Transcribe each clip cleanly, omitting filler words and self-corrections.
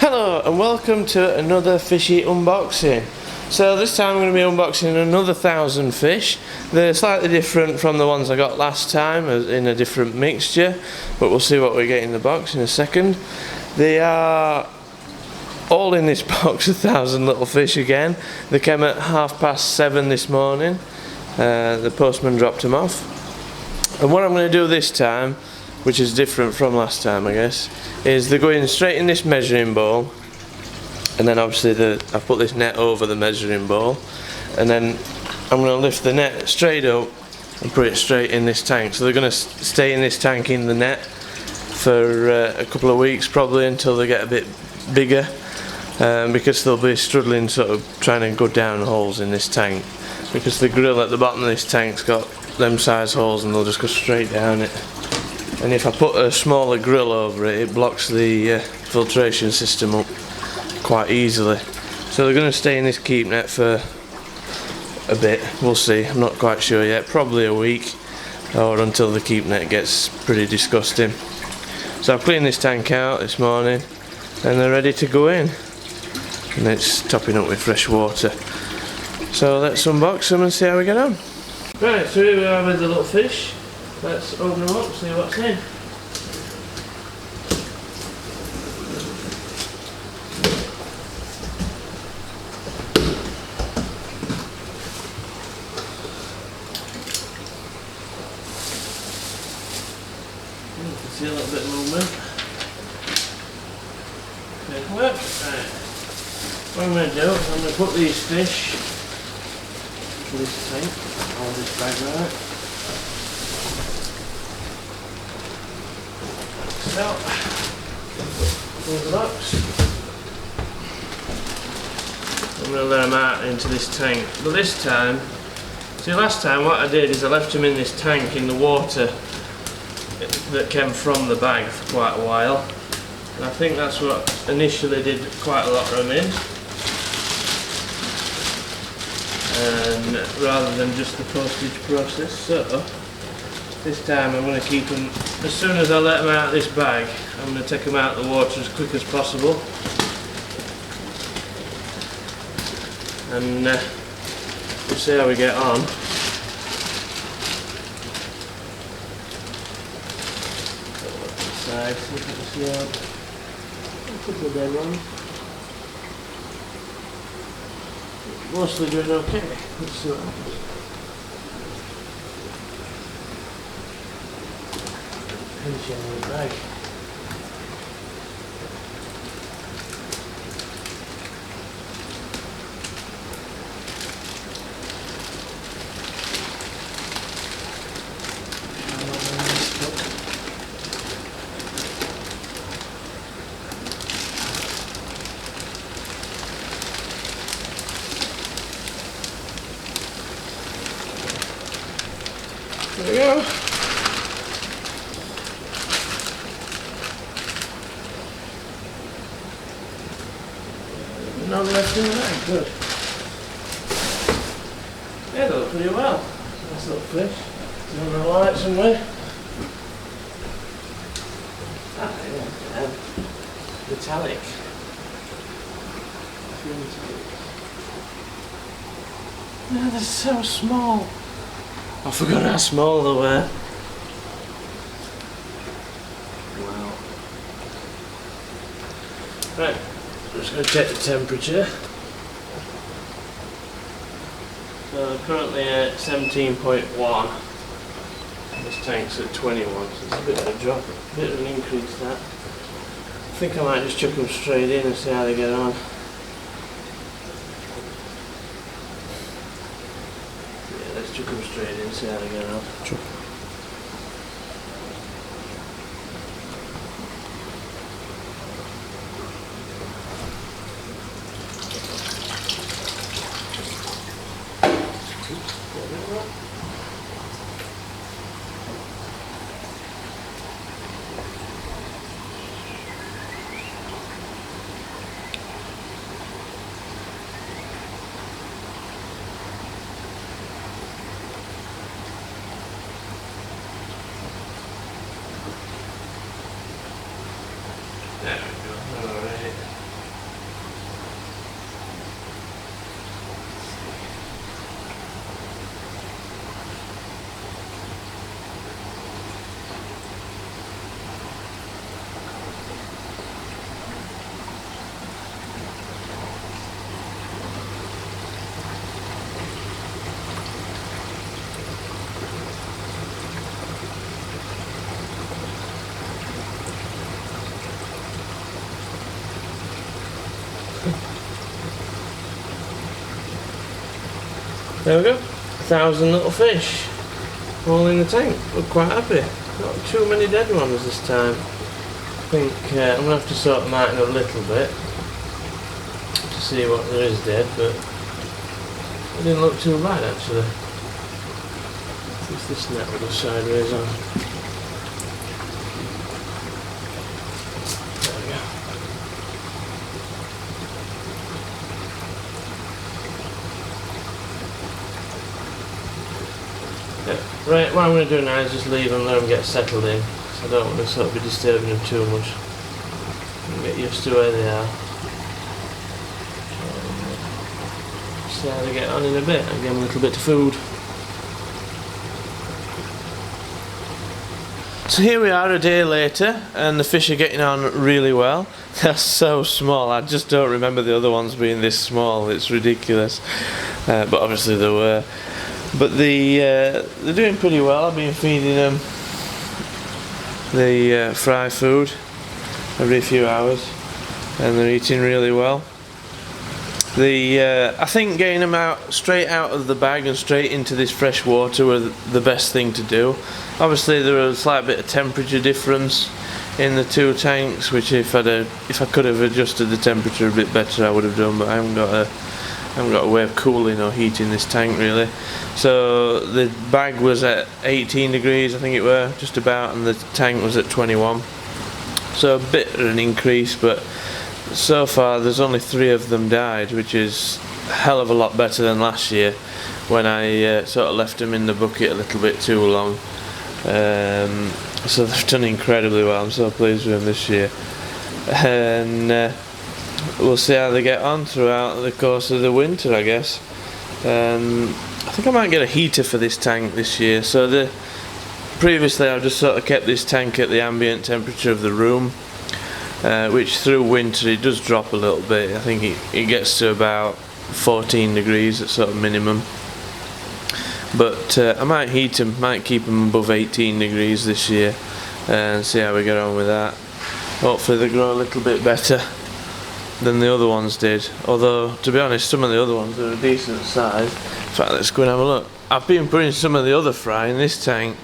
Hello and welcome to another fishy unboxing. So this time I'm going to be unboxing another 1,000 fish. They're slightly different from the ones I got last time, as in a different mixture, but we'll see what we get in the box in a second. They are all in this box, 1,000 little fish again. They came at 7:30 this morning. The postman dropped them off. And what I'm going to do this time, which is different from last time I guess, is they're going straight in this measuring bowl, and then obviously I've put this net over the measuring bowl, and then I'm going to lift the net straight up and put it straight in this tank. So they're going to stay in this tank in the net for a couple of weeks probably, until they get a bit bigger, because they'll be struggling sort of trying to go down holes in this tank, because the grill at the bottom of this tank's got them size holes and they'll just go straight down it. And if I put a smaller grill over it, it blocks the filtration system up quite easily. So they're going to stay in this keep net for a bit, we'll see, I'm not quite sure yet, probably a week, or until the keep net gets pretty disgusting. So I've cleaned this tank out this morning and they're ready to go in, and it's topping up with fresh water. So let's unbox them and see how we get on. Right, so here we are with the little fish. Let's open them up and see what's in. You can see a little bit of movement. Good work. Right. What I'm going to do is I'm going to put these fish into this tank, all this bag right. So, close the box. I'm going to let them out into this tank. But this time, see, last time what I did is I left them in this tank in the water that came from the bag for quite a while. And I think that's what initially did quite a lot of them in. And rather than just the postage process. So, this time I'm going to keep them, as soon as I let them out of this bag, I'm going to take them out of the water as quick as possible. And we'll see how we get on. Side, see if I can see out a couple of dead ones. Mostly doing okay. Let's see what happens. Pinch in the bag. There we go. None left in the bag, good. Yeah, they look pretty well. Nice little fish. Is there another light somewhere? Ah, yeah. Metallic. No, they're so small. I forgot how small they were. Wow. Right. I'm just going to check the temperature. So currently at 17.1. This tank's at 21, so it's a bit of a drop, a bit of an increase that. I think I might just chuck them straight in and see how they get on. Yeah, let's chuck them straight in and see how they get on. Sure. There we go, 1,000 little fish, all in the tank. We're quite happy. Not too many dead ones this time. I think I'm going to have to sort them out in a little bit to see what there is dead, but it didn't look too bad actually. What's this net with the sideways on? There we go. Yeah. Right, what I'm going to do now is just leave them, let them get settled in. So I don't want to sort of be disturbing them too much. And get used to where they are. See how they get on in a bit and give them a little bit of food. So here we are a day later and the fish are getting on really well. They're so small, I just don't remember the other ones being this small, it's ridiculous. But obviously they were. But they're doing pretty well. I've been feeding them the fry food every few hours and they're eating really well. I think getting them out straight out of the bag and straight into this fresh water was the best thing to do. Obviously there was a slight bit of temperature difference in the two tanks, which if I could have adjusted the temperature a bit better I would have done, but I haven't got a way of cooling or heating this tank really. So the bag was at 18 degrees I think it were, just about, and the tank was at 21. So a bit of an increase, but so far there's only 3 of them died, which is a hell of a lot better than last year when I sort of left them in the bucket a little bit too long. So they've done incredibly well. I'm so pleased with them this year, and we'll see how they get on throughout the course of the winter, I guess. I think I might get a heater for this tank this year. So previously I've just sort of kept this tank at the ambient temperature of the room, which through winter it does drop a little bit. I think it gets to about 14 degrees at sort of minimum. But I might heat them, might keep them above 18 degrees this year and see how we get on with that. Hopefully they grow a little bit better than the other ones did, although to be honest some of the other ones are a decent size. In fact, let's go and have a look. I've been putting some of the other fry in this tank,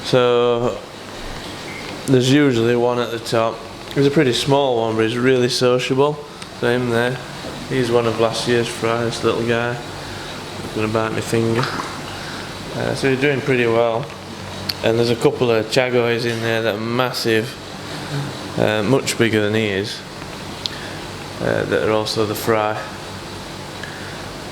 so there's usually one at the top. There's a pretty small one but he's really sociable, so him there, he's one of last year's fry, this little guy. He's going to bite my finger. So he's doing pretty well, and there's a couple of chagois in there that are massive, much bigger than he is, that are also the fry.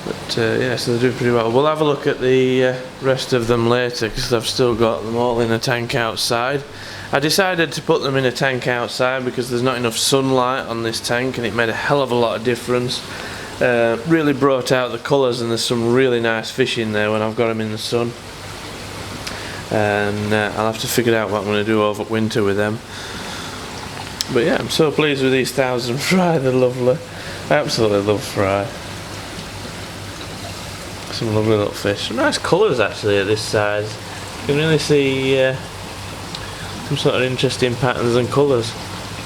But yeah, so they're doing pretty well. We'll have a look at the rest of them later because I've still got them all in a tank outside. I decided to put them in a tank outside because there's not enough sunlight on this tank and it made a hell of a lot of difference. Really brought out the colours, and there's some really nice fish in there when I've got them in the sun. And I'll have to figure out what I'm going to do over winter with them. But yeah, I'm so pleased with these 1,000 fry, they're lovely. I absolutely love fry. Some lovely little fish. Some nice colours actually at this size. You can really see some sort of interesting patterns and colours,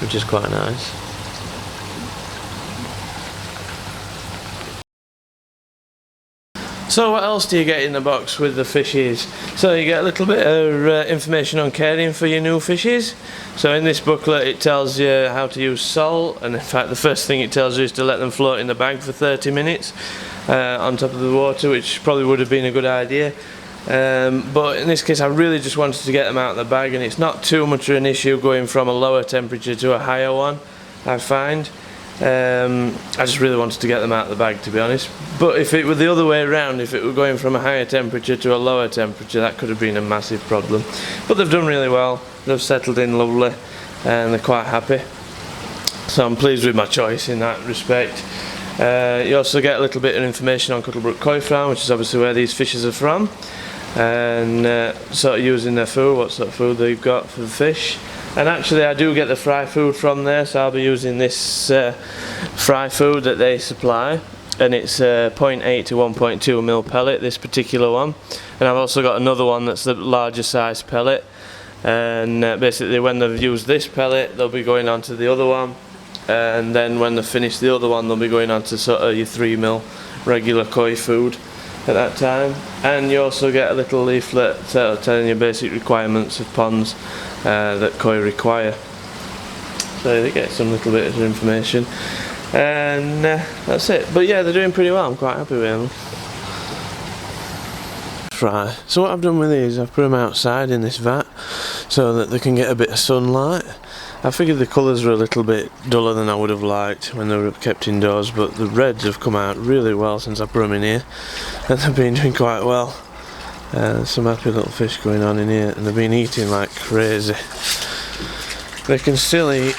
which is quite nice. So what else do you get in the box with the fishies? So you get a little bit of information on caring for your new fishies. So in this booklet it tells you how to use salt, and in fact the first thing it tells you is to let them float in the bag for 30 minutes on top of the water, which probably would have been a good idea. But in this case I really just wanted to get them out of the bag, and it's not too much of an issue going from a lower temperature to a higher one, I find. I just really wanted to get them out of the bag, to be honest. But if it were the other way around, if it were going from a higher temperature to a lower temperature, that could have been a massive problem. But they've done really well, they've settled in lovely and they're quite happy. So I'm pleased with my choice in that respect. You also get a little bit of information on Cuttlebrook Koi Farm, which is obviously where these fishes are from, and sort of using their food, what sort of food they've got for the fish. And actually I do get the fry food from there, so I'll be using this fry food that they supply, and it's 0.8 to 1.2 mil pellet, this particular one. And I've also got another one that's the larger size pellet, and basically when they've used this pellet they'll be going on to the other one, and then when they've finished the other one they'll be going on to sort of your 3 mil regular koi food. at that time, and you also get a little leaflet telling you basic requirements of ponds that koi require. So they get some little bit of information, and that's it. But yeah, they're doing pretty well. I'm quite happy with them. Fry. So what I've done with these, I've put them outside in this vat so that they can get a bit of sunlight. I figured the colours were a little bit duller than I would have liked when they were kept indoors, but the reds have come out really well since I put them in here, and they've been doing quite well. There's some happy little fish going on in here, and they've been eating like crazy. They can still eat.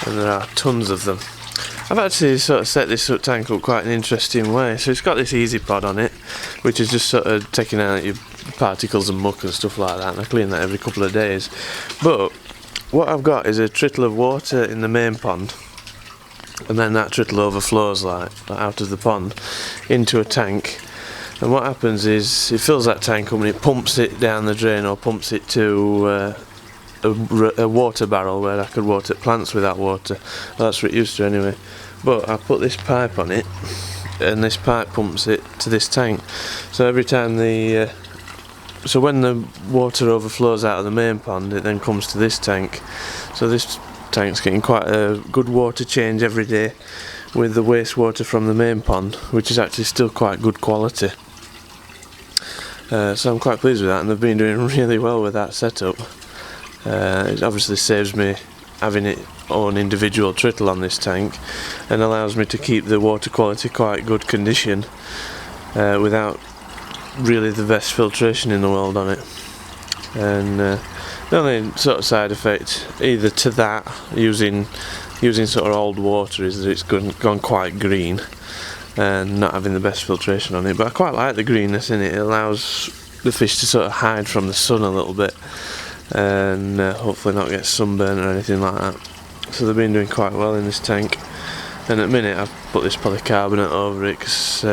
And there are tons of them. I've actually sort of set this tank up quite an interesting way. So it's got this easy pod on it, which is just sort of taking out your particles and muck and stuff like that, and I clean that every couple of days. But what I've got is a trickle of water in the main pond, and then that trickle overflows like out of the pond into a tank, and what happens is it fills that tank up and it pumps it down the drain, or pumps it to a water barrel where I could water plants with that water. Well, that's what it used to anyway. But I put this pipe on it, and this pipe pumps it to this tank. So every time so when the water overflows out of the main pond, it then comes to this tank. So this tank's getting quite a good water change every day with the wastewater from the main pond, which is actually still quite good quality. So I'm quite pleased with that, and they've been doing really well with that setup. It obviously saves me having its own individual trickle on this tank, and allows me to keep the water quality quite good condition without really the best filtration in the world on it. And the only sort of side effect either to that using sort of old water is that it's gone quite green and not having the best filtration on it. But I quite like the greenness in it. It allows the fish to sort of hide from the sun a little bit, and hopefully not get sunburn or anything like that. So they've been doing quite well in this tank, and at the minute I've put this polycarbonate over it because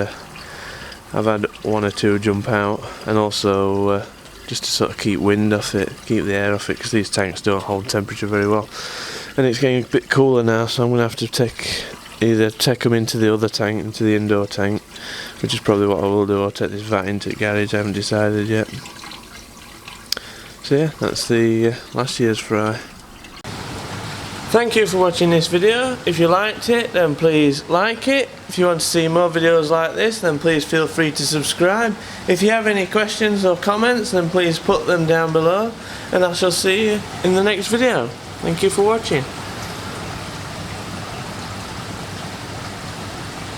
I've had one or two jump out, and also just to sort of keep wind off it, keep the air off it, because these tanks don't hold temperature very well. And it's getting a bit cooler now, so I'm going to have to either take them into the other tank, into the indoor tank, which is probably what I will do, or take this vat into the garage. I haven't decided yet. So yeah, that's the last year's fry. Thank you for watching this video. If you liked it, then please like it. If you want to see more videos like this, then please feel free to subscribe. If you have any questions or comments, then please put them down below, and I shall see you in the next video. Thank you for watching.